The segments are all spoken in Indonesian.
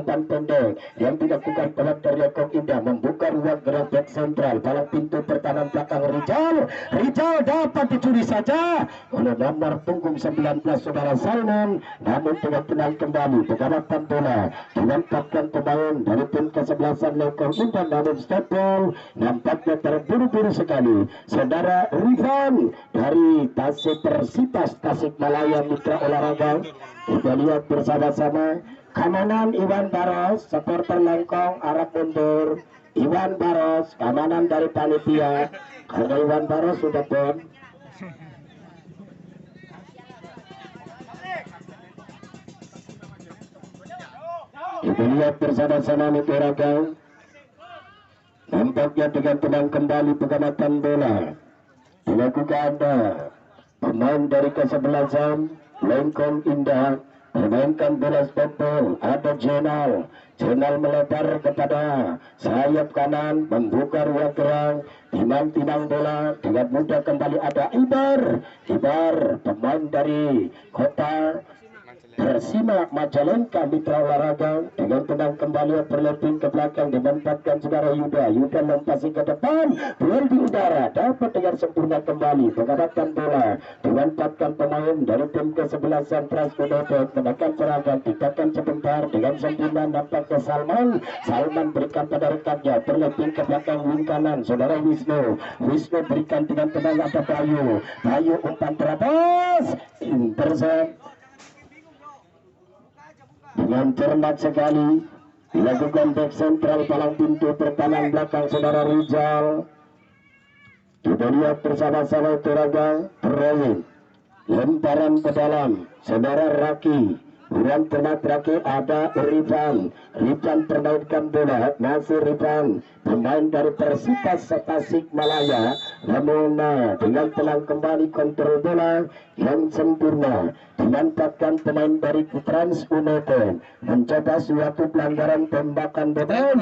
umpan pendek yang dilakukan oleh Kong Indah membuka ruang gerak back sentral dalam pintu pertahanan belakang Rijal dapat dicuri saja oleh nomor punggung 19 saudara Salman, namun dengan tenang kembali pengamatan bola dimanfaatkan pemain dari tim kesebelasan Kong Indah, namun stepball nampaknya terburu-buru sekali saudara Rifan dari Persitas Tasikmalaya Mitra Olahraga. Kita lihat bersama-sama keamanan Iwan Baros, supporter Lengkong arah mundur. Iwan Baros, keamanan dari panitia karena Iwan Baros sudah pun. Kita lihat bersama-sama Mitra Olahraga. Nampaknya dengan tenang kembali pengamatan bola dilakukan pemain dari kesebelasan Lengkong Indah memainkan bola stepball. Ada Jenal melebar kepada sayap kanan membuka ruang gerak timang bola dengan mudah kembali. Ada Ibar pemain dari kota Persima Majalengka Mitra Olahraga dengan tenang kembali berlebih ke belakang dimanfaatkan saudara Yuda lompasi ke depan, duel di udara dapat dengan sempurna kembali pengamatan bola dimanfaatkan pemain dari tim kesebelasan Trans United menekan serangan ditekan sebentar dengan sempurna nampaknya Salman berikan pada rekannya berlebih ke belakang wing kanan saudara Wisnu berikan dengan tenang ada Bayu umpan terabas intercept dengan cermat sekali dilakukan back sentral palang pintu pertahanan belakang saudara Rizal. Kita lihat bersama-sama Turaga Terowin lemparan ke dalam saudara Raki ruang tengah terakhir ada Rifan permainkan bola masih Rifan pemain dari Persitas Tasikmalaya, namun dengan tenang kembali kontrol bola yang sempurna dimanfaatkan pemain dari Trans United mencoba suatu pelanggaran tembakan bebas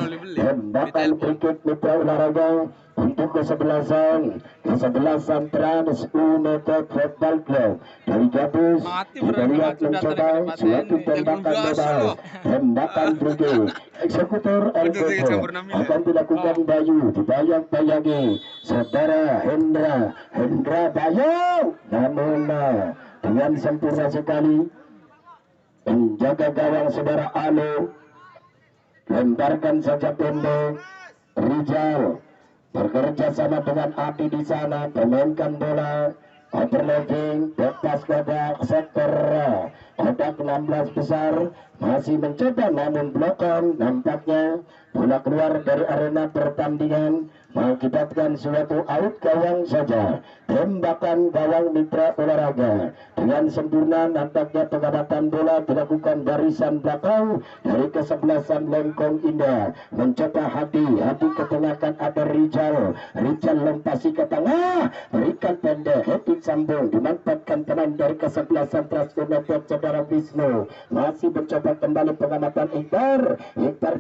berikut Mitra Olahraga untuk kesebelasan Trans United Football Club dari Gabus. Kita lihat mencoba suatu tembakan bebas tembakan brigade eksekutor Elgoto akan dilakukan Bayu dibayang-bayangi saudara Hendra Bayu, namun dengan sempurna sekali menjaga gawang saudara Alo lemparkan saja pendek. Rizal bekerja sama dengan Adi di sana memainkan bola overlapping bebas kodak sektor kodak 16 besar masih mencoba namun blokan nampaknya bola keluar dari arena pertandingan mengakibatkan suatu out gawang saja. Tembakan gawang Mitra Olahraga dengan sempurna nampaknya pengamatan bola dilakukan barisan belakang dari kesebelasan Lengkong Indah mencoba Hadi ketengahkan ada Rizal lempasi ke tengah berikan pendek heading sambung dimanfaatkan pemain dari kesebelasan Trans United saudara Wisnu masih mencoba kembali pengamatan Iqbar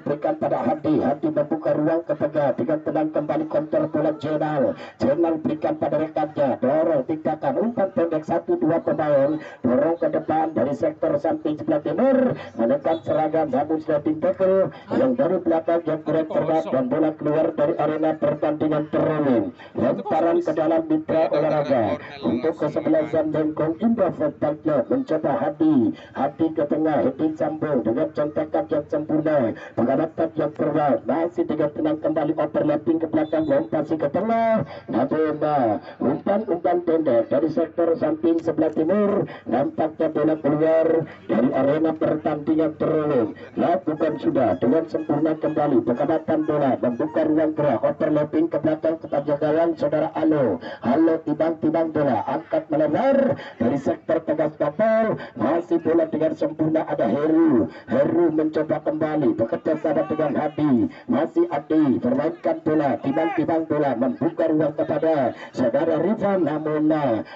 berikan pada Hadi membuka ruang ke tengah dengan tenang kembali kontrol bola Jenal berikan pada rekannya dorong tindakan umpan pendek 1-2 pemain dorong ke depan dari sektor samping sebelah timur menekan serangan namun sudah tackle yang dari belakang yang kurang cermat dan bola keluar dari arena pertandingan Terowin lemparan ke dalam Mitra Olahraga untuk kesebelasan Lengkong Indah Football Club mencoba Hadi ke tengah heading sambung dengan contekan yang sempurna pengamatan yang kuat masih dengan tenang kembali overlapping ke belakang lompasi ke tengah namun umpan pendek dari sektor samping sebelah timur nampaknya bola keluar dari arena pertandingan Terowin lakukan sudah dengan sempurna kembali pengamatan bola membuka ruang gerak overlapping ke belakang kepada gawang saudara Alo timbang bola angkat melebar dari sektor tengah kapal masih bola dengan sempurna ada Heru mencoba kembali bekerja sama dengan Hadi masih Adi bermainkan bola timbang bola membuka ruang kepada saudara Rifan namun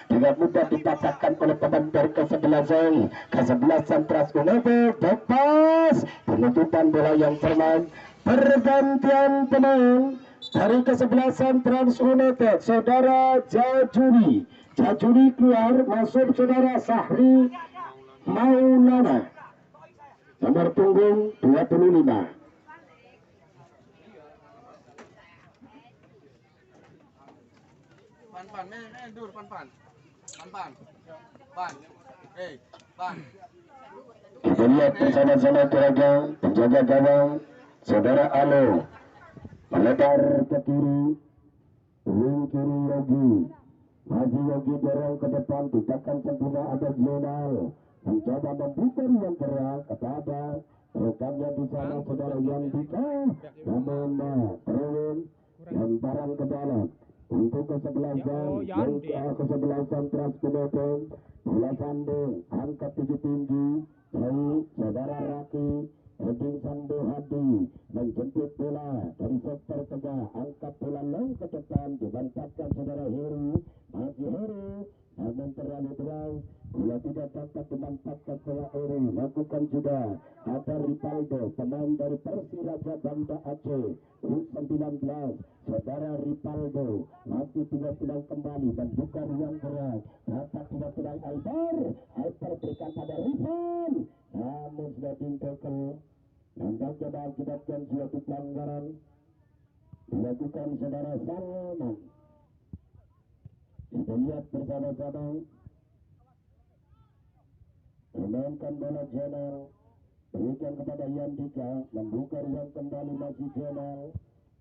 dengan mudah dipatahkan oleh pemain dari kesebelasan Trans United bebas penutupan bola yang cermat pergantian pemain dari kesebelasan Trans United saudara Jajuri keluar masuk saudara Sahri Maulana Nomor punggung 25. Kita lihat bersama-sama tenaga penjaga gawang saudara Alo melebar ke kiri, wing kiri Yogi, masih Yogi dorong ke depan, tindakan sempurna ada Zonal mencoba membuka ruang gerak kepada rekannya di sana saudara Yandika, namun terus lemparan ke dalam untuk kesebelasan yang kesebelasan Transkudete bola sandung angkat tinggi jauh saudara Raki Eding Sando Hadi menjemput bola dari sektor tengah, angkat bola long ke depan dibantatkan saudara Heru, masih Heru namun terlalu deras, bola tidak dapat dimanfaatkan oleh Heru. Lakukan juga ada Ripaldo pemain dari Persiraja Banda Aceh U19 saudara Ripaldo masih tidak sedang kembali dan buka ruang gerak, dapat tidak sedang Albar berikan pada Rifan namun sudah tinggalkan. Nampaknya mengakibatkan suatu pelanggaran dilakukan saudara Salman. Kita lihat bersama-sama memainkan bola Jenal, berikan kepada Yandika, membuka ruang kembali masih Jenal.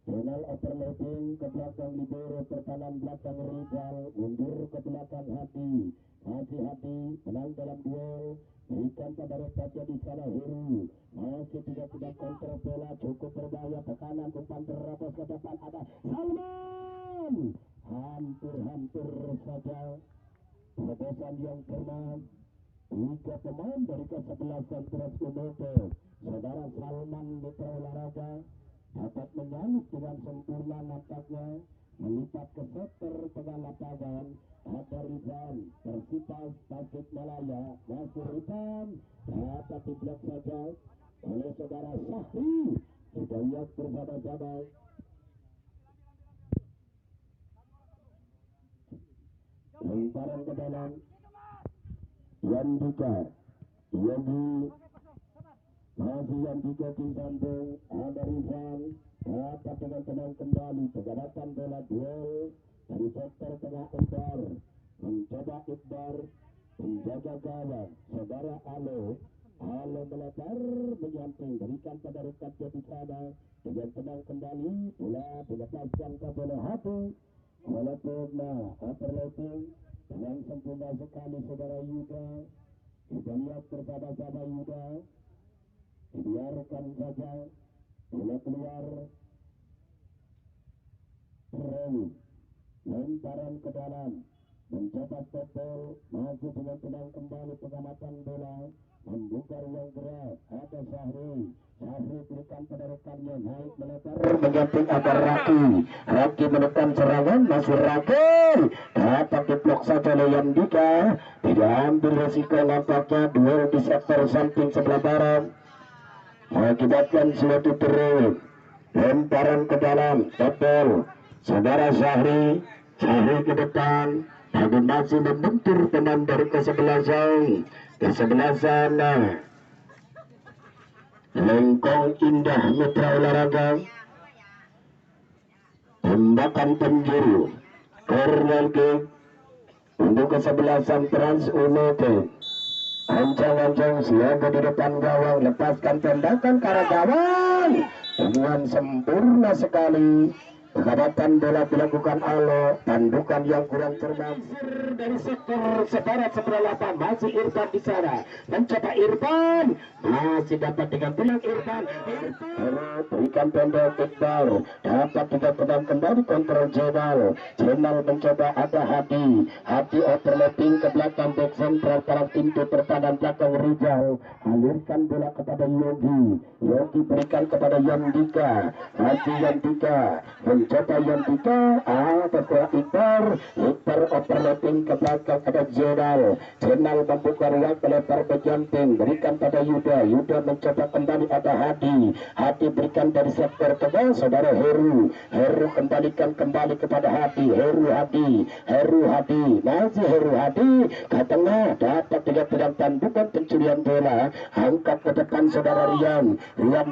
Jenal overlapping ke belakang libero, pertahanan belakang Rizal, mundur ke belakang Hati, masih Hati menang dalam duel. Berikan pada rekannya di sana Heru, masih tidak kontrol bola, cukup berbahaya, tekanan umpan terapos ke depan ada Salman, hampir saja terobosan yang pernah tiga pemain dari kesebelasan Transkudete saudara Salman Mitra Olahraga dapat menyalip dengan sempurna, nampaknya melipat ke sektor tengah lapangan. Ada Rizal Persipas Tasikmalaya, masih Rizal dapat diblok saja oleh saudara Syahri. Kita lihat bersama-sama lemparan ke dalam Yandika Yogi, masih Yandika di samping ada Rizal dapat dengan tenang kembali penggarapan bola duel dari sektor tengah. Iqbar mencoba Iqbar menjaga gawang saudara Alo melebar menyamping, berikan pada rekatnya di sana dengan tenang kembali, bola dilepaskan ke bola Hati walaupun overlapping dengan sempurna sekali saudara Yuda. Kita lihat bersama-sama Yuda, biarkan saja bola keluar. Rawi lemparan ke dalam mencoba stopol, maju dengan tenang kembali pengamatan bola, membuka ruang gerak ada Syahri berikan pada rekannya, naik melebar menyamping ada Raki menekan serangan, masih Raki dapat diblok saja oleh Yandika, tidak ambil resiko. Nampaknya duel di sektor samping sebelah barat mengakibatkan suatu terus lemparan ke dalam stopol saudara Syahri ke depan, namun masih membentur teman dari kesebelasan Lengkong Indah Mitra Olahraga. Tembakan penjuru corner kick untuk kesebelasan Transkudete. Ancang-ancang siaga di depan gawang, lepaskan tembakan ke arah gawang dengan sempurna sekali. Pengadatan bola dilakukan Alo, tandukan yang kurang cermat dari sektor sebarat sebelah lapangan, masih Irfan di sana mencoba Irfan, masih dapat dengan tenang Irfan berikan pendek Iqbal, dapat tidak tenang kembali kontrol Jenal mencoba ada Hadi overlapping ke belakang back sentral para pintu pertahanan belakang Rizal, alirkan bola kepada Yogi berikan kepada Yandika, masih Yandika mencoba Yandika, setelah Iqbar overlapping ke belakang ada Jenal membuka ruang lebar ke jumping, berikan pada Yuda mencoba kembali ada Hadi berikan dari sektor tengah saudara Heru kembalikan kembali kepada Hadi, Heru Hadi masih Heru Hadi ke tengah dapat dengan tandukan pencurian bola, angkat ke depan saudara Rian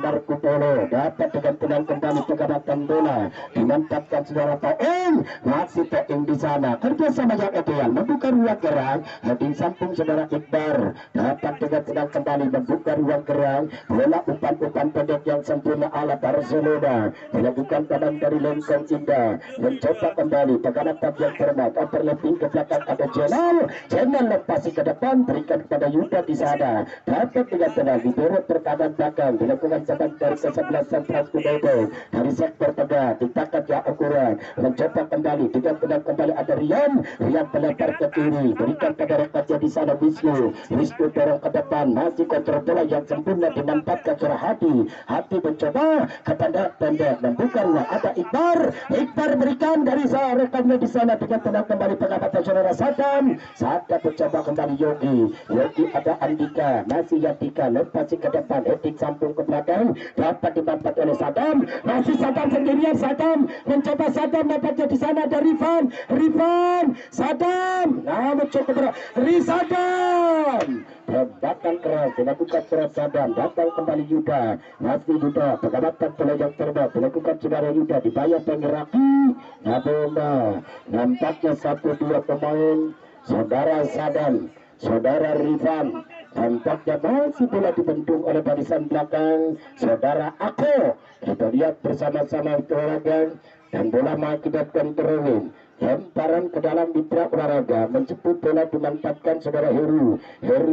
Marco Polo, dapat dengan tenang kembali pegawatan bola, dimantapkan saudara Toeng, masih Toeng di sana, kerjasama yang ideal, membuka ruang gerak, di samping saudara Iqbar, dapat dengan tenang kembali membuka ruang gerak, bola umpan pendek yang sempurna ala Barcelona, dilakukan kadang dari Lengkong Indah, mencoba kembali pegawatan yang termat, overlapping ke belakang ada Jenal lepasi ke depan, berikan kepada Yuda di sana, dapat dengan tenang diberi pertahanan belakang, dilakukan sedang dari kesebelasan Transkudodo dari sektor tengah, ditakat yang akurat, mencoba kembali dengan tenang kembali ada Rian melempar ke kiri, berikan pada rekatnya di sana Wisnu dorong ke depan, masih kontrol bola yang sempurna dimanfaatkan surah hati mencoba kepada pendek membuka ruang, ada Iqbar berikan dari rekannya di sana dengan tenang kembali pengamatan saudara Sadam mencoba kembali Yogi ada Andika, masih Yatika lepas ke depan, etik sampung ke belakang, dapat dimanfaatkan oleh Sadam, masih Sadam sendirian, mencoba Sadam dapatnya di sana ada Rifan Sadam, namun cukup Sadam tembakan keras dilakukan surat Sadam, datang kembali Yuda, masih Yuda pengamatan bola yang terbang dilakukan saudara Yuda, dibayar pengeraki, namun nampaknya 1-2 pemain saudara Sadam, saudara Rifan, tampaknya masih bola dibendung oleh barisan belakang saudara Ako. Kita lihat bersama-sama olahraga dan bola mengakibatkan terowong, lemparan ke dalam mitra olahraga, menjemput bola dimanfaatkan saudara Heru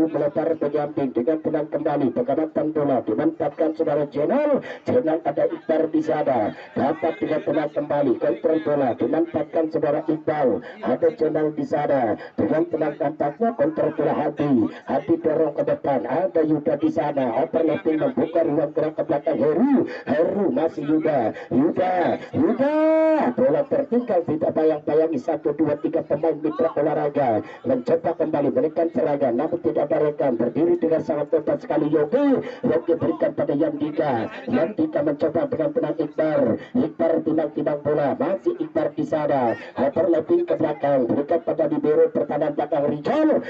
melempar ke samping dengan tenang kembali, pengamatan bola dimanfaatkan saudara Jenal ada Iqbal di sana, dapat dengan tenang kembali, kontrol bola dimanfaatkan saudara Iqbal, ada Jenal di sana dengan tenang, tampaknya kontrol bola hati dorong ke depan, ada Yuda di sana, overlapping membuka ruang gerak ke belakang Heru masih Yuda, bola tertinggal, tidak bayang-bayangi 1-2-3 pemain mitra olahraga, mencoba kembali berikan serangan namun tidak berikan, berdiri dengan sangat tepat sekali Yogi berikan pada Yandika mencoba dengan tenang Iqbar tinang bola, masih Iqbar di sana, overlapping ke belakang, berikan pada Libero pertahanan belakang Rijal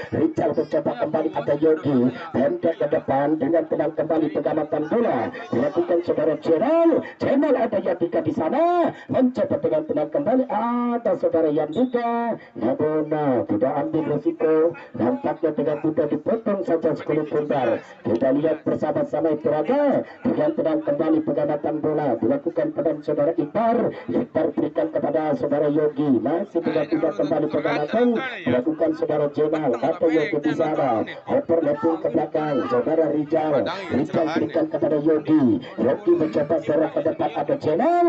mencoba kembali ada Yogi, pendek ke depan dengan tenang kembali pengamatan bola, dilakukan saudara Jenal ada Yandika di sana, mencoba dengan tenang kembali ada saudara Yandika, namun tidak ambil risiko, nampaknya dengan mudah dipotong saja sekulit puntar. Kita lihat bersama-sama Ipuraga dengan tenang kembali pengamatan bola, dilakukan pada saudara Iqbar berikan kepada saudara Yogi, masih tidak kembali pengamatan, dilakukan saudara Jenal atau Yogi di sana, overlapping ke belakang saudara Rijal berikan kepada Yogi mencoba dorong ke depan ada Jenal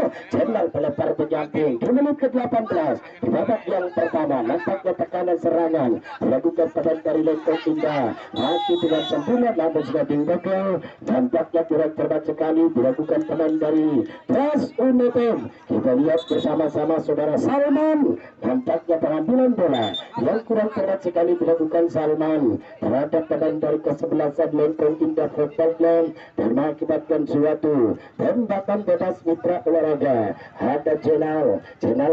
melempar penyamping di menit ke-18 di babak yang pertama, nampaknya tekanan serangan dilakukan pada dari Lengkong Indah, masih dengan sempurna namun sudah dibagal, nampaknya kurang cermat sekali dilakukan pemain dari Trans Unitem. Kita lihat bersama-sama saudara Salman, nampaknya pengambilan bola yang kurang cermat sekali dilakukan Salman terhadap pemain dari kesebelasan Lengkong Indah Football Club dan mengakibatkan suatu tembakan bebas mitra olahraga. Ada Jenal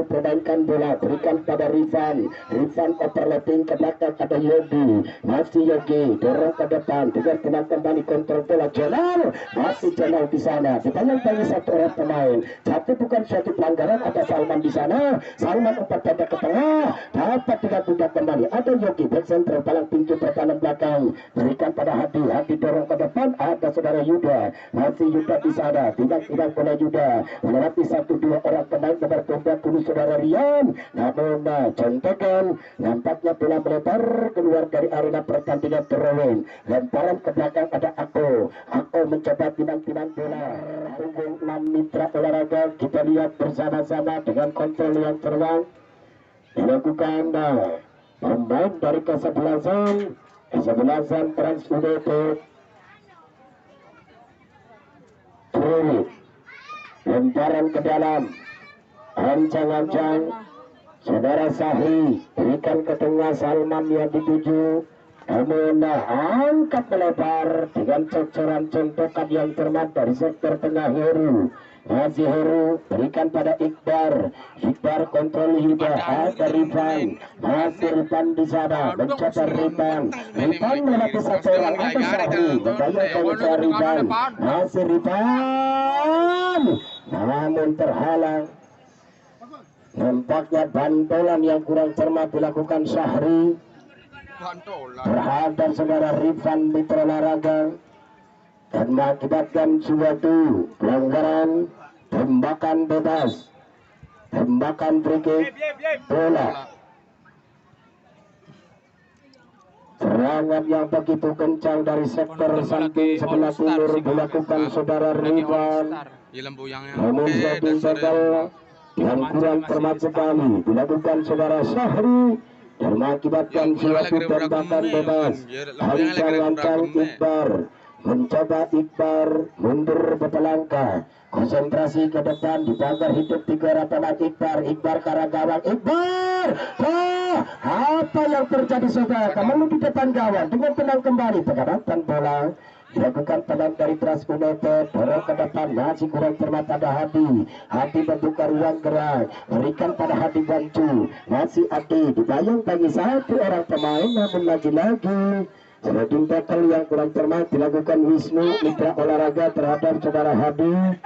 permainkan bola, berikan pada Rifan overlapping ke belakang ada Yogi, masih Yogi dorong ke depan dengan tenang kembali, kontrol bola Jenal, masih Jenal di sana, dipanjang-panjang satu orang pemain, tapi bukan suatu pelanggaran, ada Salman di sana, Salman umpan pendek ke tengah, dapat tidak mudah kembali, ada Yogi back center palang pintu pertahanan belakang, berikan pada Hadi dorong ke depan, ada saudara Yuda, masih Yuda di sana, tidak bola Yuda melewati 1-2 orang pemain nomor 20 saudara Rian, namun contekan, nampaknya bola melebar keluar dari arena pertandingan terowong, lemparan ke belakang ada Ako mencoba tinang bola, punggung 6 mitra olahraga. Kita lihat bersama-sama dengan kontrol yang terbang dilakukan pemain dari kesebelasan Trans United lemparan ke dalam, ancang-ancang saudara Sahri berikan ke tengah Salman yang dituju, namun angkat melebar dengan cocoran contokan yang cermat dari sektor tengah Heru masih Heru, berikan pada Iqbar. Iqbar kontrol Yuda, ada Rifan, masih Rifan di sana, mencoba Rifan. Rifan melewati satu orang, ada Syahri, membayangkan usaha Rifan, masih Rifan, namun terhalang. Nampaknya bantolan yang kurang cermat dilakukan Syahri terhadap saudara Rifan Mitra Olahraga dan mengakibatkan suatu pelanggaran tembakan bebas, tembakan free kick bola. Serangan yang begitu kencang dari sektor samping sebelah timur dilakukan saudara Rifan, namun jadi gagal yang kurang cermat sekali dilakukan saudara Syahri dan mengakibatkan suatu tembakan bebas. Ancang-ancang Iqbar, mencoba Iqbar mundur beberapa langkah, konsentrasi ke depan, dipagar hidup tiga rapalan Iqbar ke arah gawang Iqbar. Apa yang terjadi saudara? Kamu di depan gawang dengan tenang kembali, pengamatan bola dilakukan tenang dari Trans United, dorong ke depan, masih kurang cermat pada Hadi. Hadi membuka ruang gerak, berikan pada Hadi Bancu, masih Hadi dibayang bagi satu orang pemain, namun lagi-lagi sliding tackle yang kurang cermat dilakukan Wisnu Mitra Olahraga terhadap saudara Hadi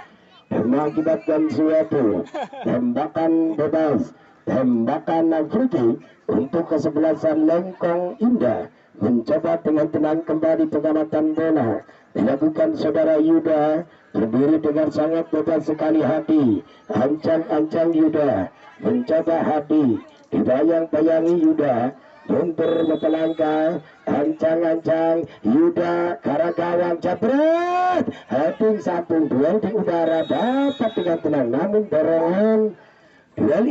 dan mengakibatkan suatu tembakan bebas, tembakan free kick untuk kesebelasan Lengkong Indah. Mencoba dengan tenang kembali pengamatan bola dilakukan saudara Yuda, berdiri dengan sangat bebas sekali Hadi, ancang-ancang Yuda, mencoba Hadi, dibayang-bayangi Yuda, mundur berlangkah, ancang-ancang Yuda, karena gawang jabret, Hadi sampung duel di udara, dapat dengan tenang, namun dorongan duel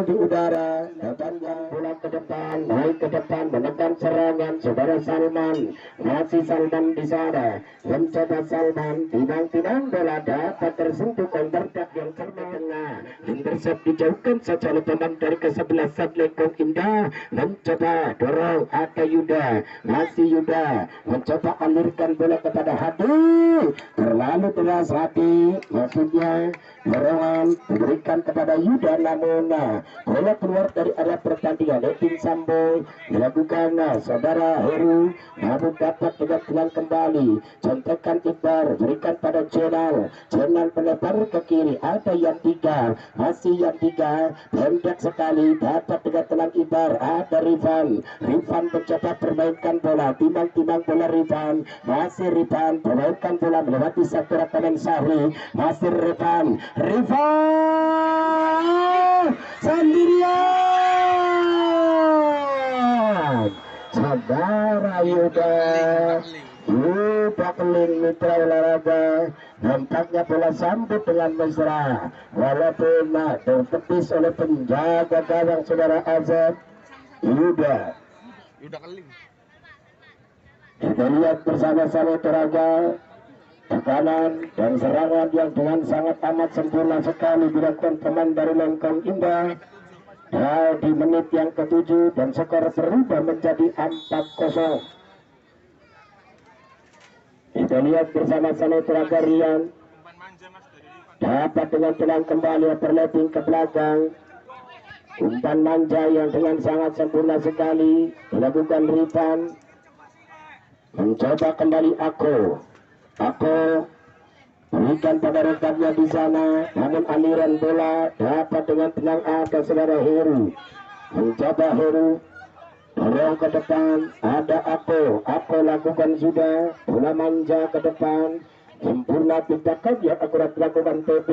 di udara, datangkan bola ke depan, naik ke depan, menekan serangan saudara Salman, masih Salman di sana, mencoba Salman, tinang-tinang bola dapat tersentuh counter attack yang cermat tengah, intercept dijauhkan saja oleh pemain dari kesebelasan Lengkong Indah, mencoba dorong ada Yuda, masih Yuda, mencoba alirkan bola kepada Hadi, terlalu deras Hadi, maksudnya dorongan diberikan kepada Yuda, namun bola keluar dari area pertandingan. Tim Sambo dilakukan saudara Heru, namun dapat dengan kembali, contekan Iqbar, berikan pada Jenal, Jenal melebar ke kiri, ada yang tiga, masih yang tiga, pendek sekali, dapat dengan tenang Iqbar, ada Rifan, Rifan mencoba permainkan bola, timang-timang bola Rifan, masih Rifan, permainkan bola melewati satu rakaman Syahri, masih Rifan, sendirian saudara Yuda Keling Mitra Olahraga, nampaknya bola sambut dengan mesra walaupun tertepis oleh penjaga gawang saudara Azab Yuda Keling. Kita lihat bersama-sama Toraga, tekanan dan serangan yang dengan sangat amat sempurna sekali dilakukan pemain dari Lengkong Indah. Di menit yang ke-7 dan skor berubah menjadi 4-0. Kita lihat bersama-sama Toraga Rian dapat dengan tenang kembali overlapping ke belakang, umpan manja yang dengan sangat sempurna sekali dilakukan Rifan, mencoba kembali Ako berikan pada rekannya di sana, namun aliran bola dapat dengan tenang ada saudara Heru, mencoba Heru, dorong ke depan, ada Ako lakukan sudah, bola manja ke depan, sempurna tindakan yang akurat dilakukan TB,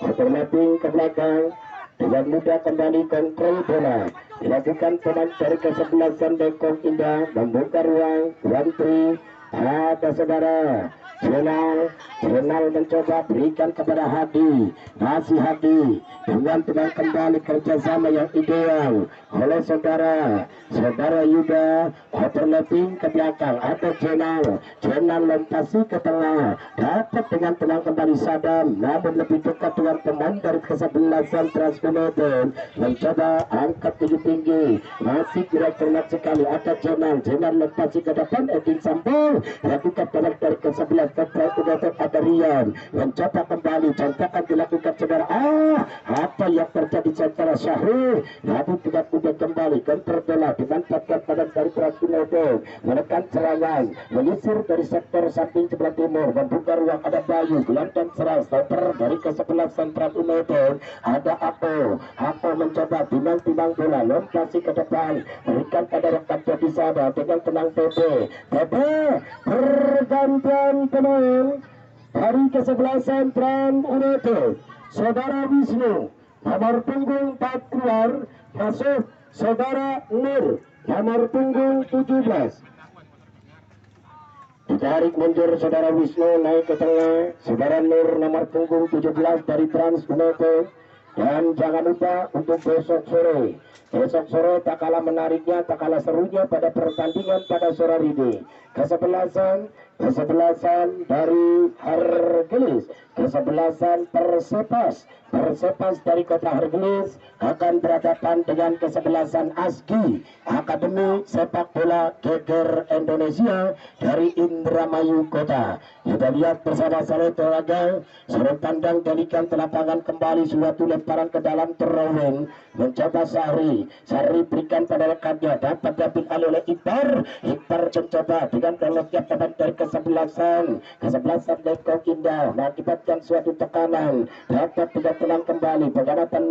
overlapping ke belakang, dengan mudah kembali kontrol bola, dilakukan pemain dari kesebelasan Lengkong Indah, membuka ruang, Wantri, ada saudara Jenal mencoba berikan kepada Hadi, masih Hadi dengan tenang kembali kerjasama yang ideal oleh saudara Yuda, overlapping ke belakang, ada Jenal lompasi ke tengah, dapat dengan tenang kembali Sadam, namun lebih dekat dengan pemain dari kesebelasan Trans United, mencoba angkat tinggi, masih tidak cermat sekali, ada Jenal lompasi ke depan, Edin Sambo lakukan pemain dari kesebelasan Central United Adrian mencoba kembali, contohkan dilakukan saudara. Apa yang terjadi secara Syahri, namun tidak mudah kembali kontrol bola dimanfaatkan pada dari Trans United menekan serangan, menyisir dari sektor samping sebelah timur, membuka ruang ada Bayu, gelandang serang stopper dari ke-11 Central United ada Ako mencoba timang bola, lompasi ke depan, berikan pada rekannya di sana dengan tenang PP pergantian pemain dari ke-11 Central United, saudara Wisnu nomor punggung 4 keluar, masuk saudara Nur nomor punggung 17. Ditarik mundur saudara Wisnu, naik ke tengah saudara Nur nomor punggung 17 dari Trans United. Dan jangan lupa untuk besok sore tak kalah menariknya, tak kalah serunya pada pertandingan pada sore ini. Kesebelasan dari Hercules, kesebelasan Persepas dari kota Hercules akan berhadapan dengan kesebelasan ASGI Akademi Sepak Bola Geger Indonesia dari Indramayu Kota. Kita lihat bersama-sama tenaga sudut pandang dalikan telapangan kembali, suatu lemparan ke dalam teroweng mencoba Sari berikan pada rekannya, dapat diambil alih oleh Iqbar mencoba dengan beloknya pemain dari kesebelasan Lekong Indah mengakibatkan suatu tekanan, dapat tidak tenang kembali pengamatan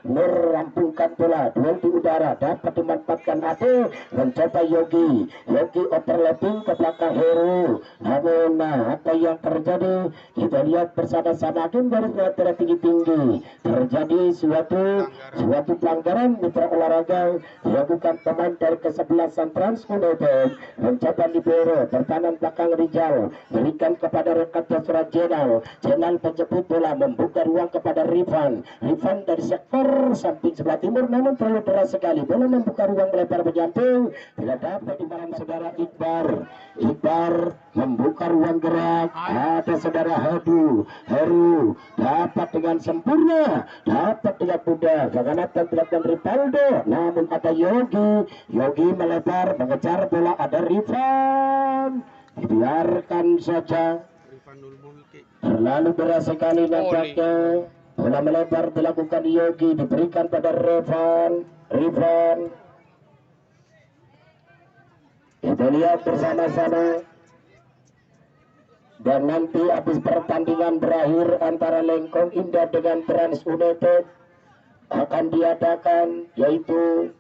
Nur rampungkan bola, duel di udara dapat dimanfaatkan Ade, mencoba Yogi overlapping ke belakang Heru. Namun apa yang terjadi kita lihat bersama-sama, game dari telah tinggi terjadi suatu pelanggaran mitra olahraga dilakukan pemain dari kesebelasan Trans United, mencoba libero pertahanan belakang Rizal, berikan kepada rekannya Jenal penjemput bola, membuka ruang kepada Rifan dari sektor samping sebelah timur, namun terlalu deras sekali, bola membuka ruang melebar menyamping, tidak dapat dimakan saudara Iqbar membuka ruang gerak, ada saudara Heru dapat dengan sempurna, dapat dengan mudah Ganatan dilakukan Rivaldo, namun ada Yogi melebar mengejar bola, ada Rifan dibiarkan saja, terlalu deras sekali nampaknya. Bola melebar dilakukan Yogi, diberikan pada Rifan. Kita lihat bersama-sama. Dan nanti habis pertandingan berakhir antara Lekong Indah dengan Trans United akan diadakan yaitu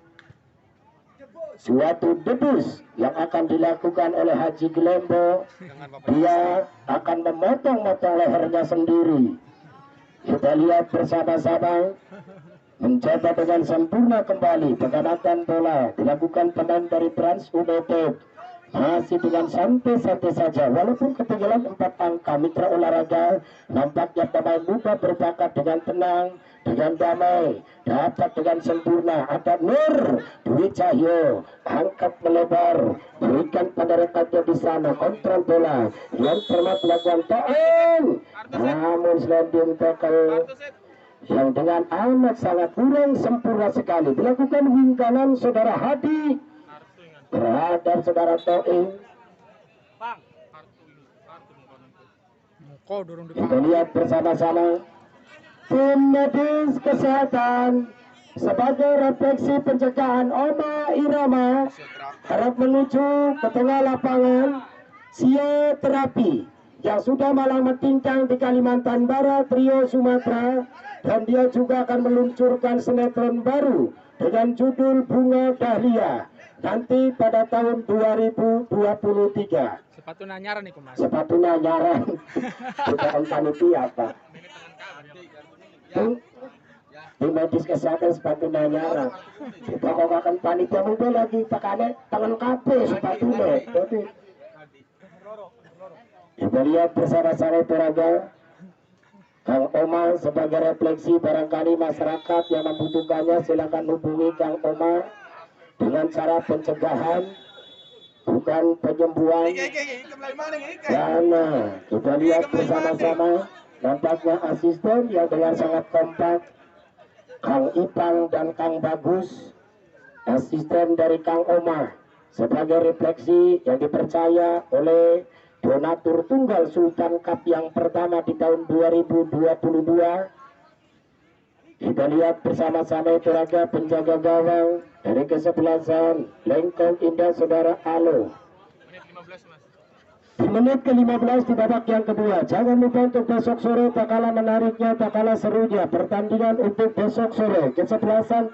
suatu debus yang akan dilakukan oleh Haji Gelembo. Dia akan memotong-motong lehernya sendiri. Kita lihat bersama-sama, mencoba dengan sempurna kembali pengamatan bola dilakukan pemain dari Trans United, masih dengan santai-santai saja walaupun ketinggalan 4 angka. Mitra olahraga nampaknya pemain muda berbakat dengan tenang, dengan damai, dapat dengan sempurna. Ada Nur Dwi Cahyo angkat melebar, berikan pada rekannya di sana, kontrol bola yang cermat melakukan tahan, namun sliding tackle yang dengan amat sangat kurang sempurna sekali dilakukan wing kanan saudara Hadi terhadap saudara Toing. Kita lihat bersama-sama tim medis kesehatan sebagai refleksi pencegahan Oma Irama harap menuju ke tengah lapangan Sioterapi yang sudah malang melintang di Kalimantan Barat, Rio, Sumatera, dan dia juga akan meluncurkan sinetron baru dengan judul Bunga Dahlia nanti pada tahun 2023. Sepatu nyaran nih Mas. Sepatu nyaran. Bukan panitia Pak. Di medis kesehatan sepatu nyaran. Kita akan panitia muda lagi pakane tangan kape sepatunya. Jadi kita lihat bersama-sama peraga Kang Oma sebagai refleksi, barangkali masyarakat yang membutuhkannya silakan hubungi Kang Oma dengan cara pencegahan bukan penyembuhan. Dan kita lihat bersama-sama nampaknya asisten yang dengan sangat kompak, Kang Ipang dan Kang Bagus, asisten dari Kang Oma sebagai refleksi yang dipercaya oleh donatur tunggal Sultan Cup yang pertama di tahun 2022. Kita lihat bersama-sama itu raga penjaga gawang dari kesebelasan Lengkong Indah Saudara Alo. Menit 15 Mas. Di menit ke-15 di babak yang kedua. Jangan lupa untuk besok sore tak kalah menariknya, tak kalah serunya pertandingan untuk besok sore. Kesebelasan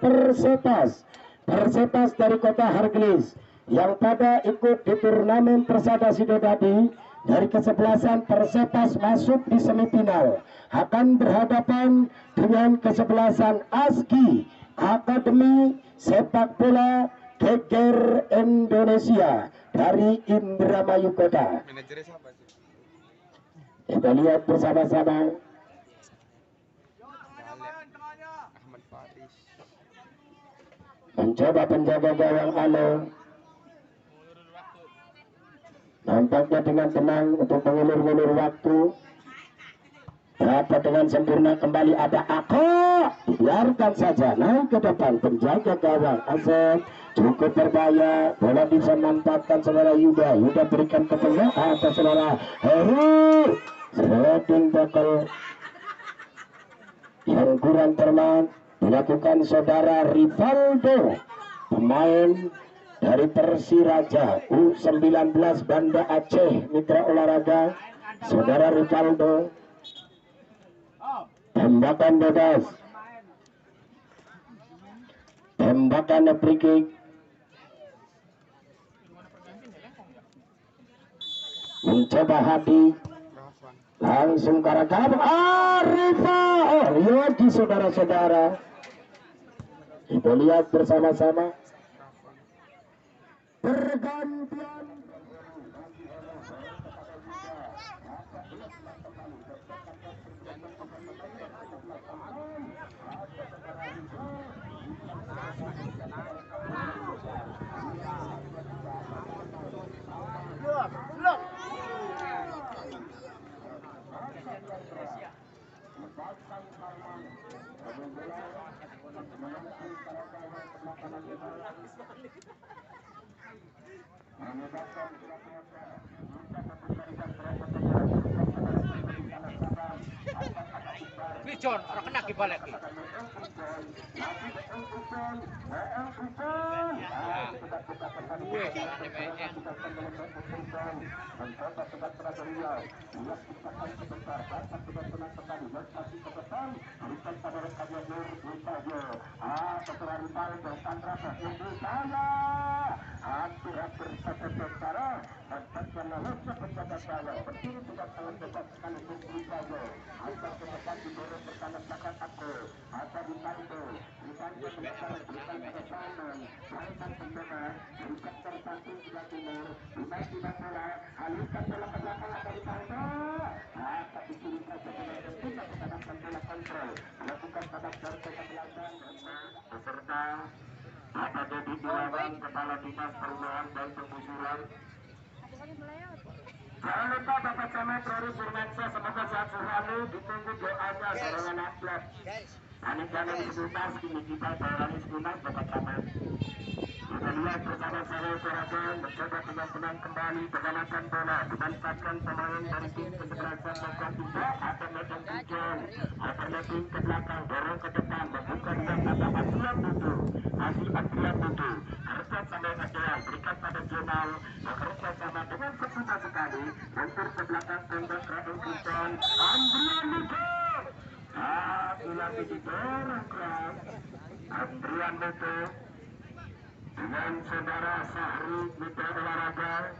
Persepas dari kota Hargelis yang pada ikut di turnamen Persada Sidodadi. Dari kesebelasan Persepas masuk di semifinal akan berhadapan dengan kesebelasan ASKI Akademi Sepak Bola Geger Indonesia dari Indramayu Kota. Manajernya siapa sih? Kita lihat bersama-sama. Ahmad Faris. Mencoba penjaga gawang Alo. Nampaknya dengan tenang untuk mengulur-ulur waktu. Dapat dengan sempurna kembali ada Ako. Biarkan saja naik ke depan penjaga gawang Asep. Cukup berbahaya. Bola bisa manfaatkan saudara Yuda. Yuda berikan ke tengah atas saudara Heru. Sliding tackle yang kurang cermat dilakukan saudara Rivaldo, pemain dari Persiraja U19 Banda Aceh Mitra Olahraga. Saudara Rivaldo, tembakan bebas, tembakan free kick, mencoba Hadi, langsung karakter Arifa. Lihat saudara-saudara, kita lihat bersama-sama pergantian. John, orang kena kibalik. Beserta Bapak Dedi Irawan, Kepala Dinas Perumahan dan Penggusuran. Jangan lupa Bapak Camat Rory Firmansyah, semoga sehat selalu, ditunggu doanya dorongan atlet. Panitia sekuntas kini kita dorongan sekuntas Bapak Camat. Kita lihat bersama-sama seragam mencoba tenang-tenang kembali pergerakan bola, dimanfaatkan pemain dari tim kesebelasan Lengkong Indah akan datang hijau, akan datang ke belakang, dorong ke depan, membuka ruang kata Adrian Budu, Adrian Budu, kerja sama Adrian, berikan pada Jonal, bekerja sama dengan sempurna sekali, untuk ke belakang tembak Raden Kuncon, Adrian Budu, lagi didorong keras, Adrian Budu, dengan saudara Sahri Mitra Olahraga.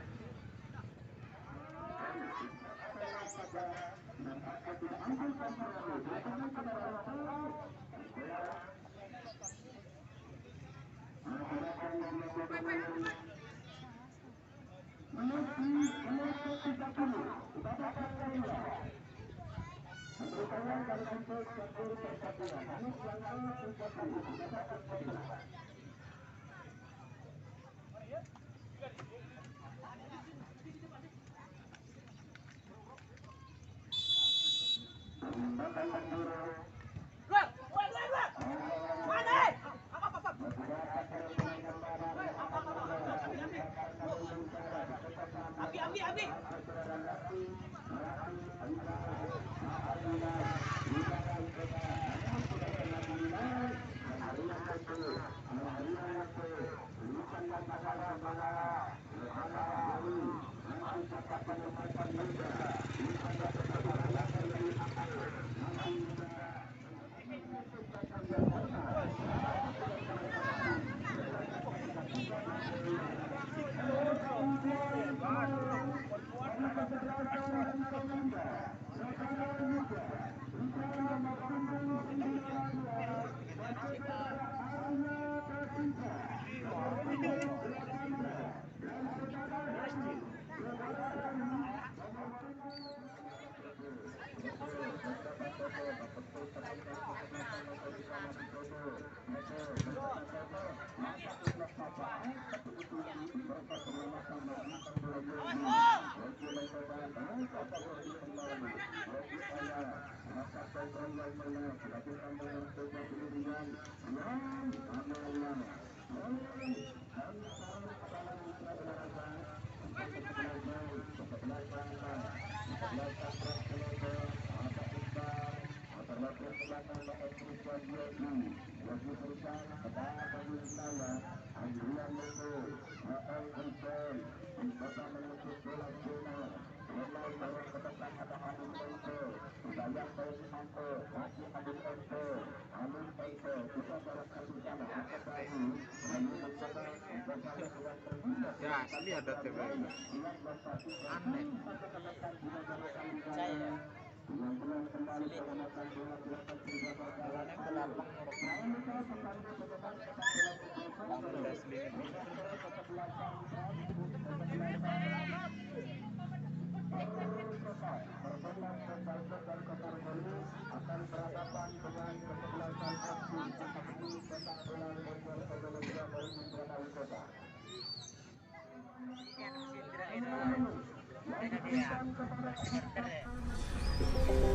Ya, asli ada TV. Aneh. Saya sulit. Bulannya ke lapang Langsung asli ini. Sindra itu. Ada dia. Supporter ya.